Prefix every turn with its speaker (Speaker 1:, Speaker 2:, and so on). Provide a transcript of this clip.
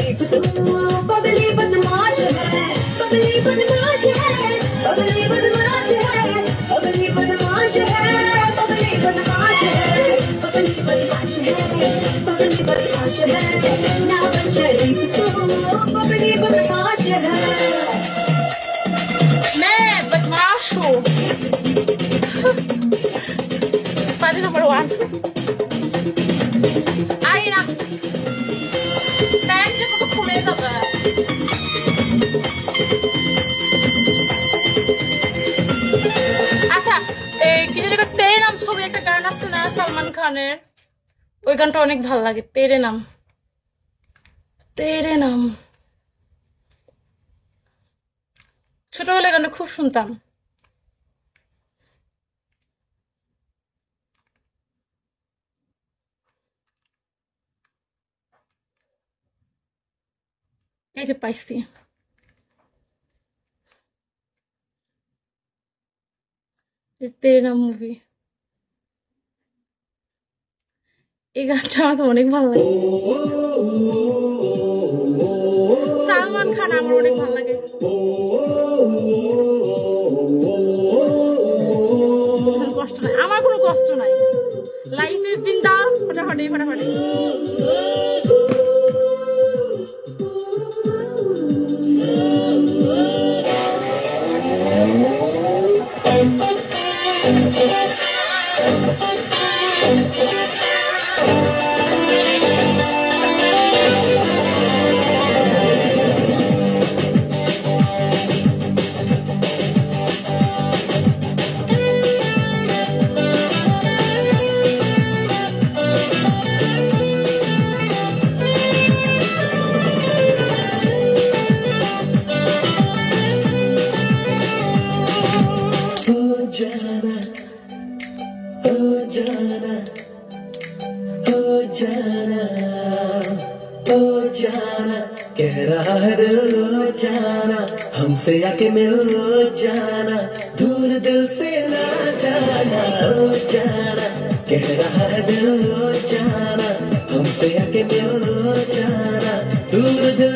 Speaker 1: शरीफ तू बबली बदमाश है, बबली बदमाश है, बबली बदमाश है, बबली बदमाश है, बबली बदमाश है, बबली बदमाश है, बबली बदमाश है, ना बन शरीफ तू बबली बदमाश है।
Speaker 2: मैं बदमाश हूँ। Pwede number 1. Ay na. Kaya ko খুলে যাবে। আচ্ছা এই কি যেন তেরে নাম ছবি একটা গান আছে না সালমান খানের, ওই গানটা অনেক ভালো লাগে। তেরে নাম, তেরে নাম ছোটবেলায় গানটা খুব শুনতাম। এই যে পাইছি, তেরে নাম মুভি। এই গানটা আমার অনেক ভালো লাগে। সালমান খান আমার অনেক ভালো লাগে। কষ্ট নাই, আমার কোনো কষ্ট নাই। লাইফ ইজ বিন্দাস, ফাটাফাটি ফাটাফাটি।
Speaker 3: कह रहा है दिल लो जाना, हमसे आके मिल लो जाना, दूर दिल से ना जाना ओ जाना। कह रहा है दिल लो जाना, हमसे आके मिल लो जाना, दूर दिल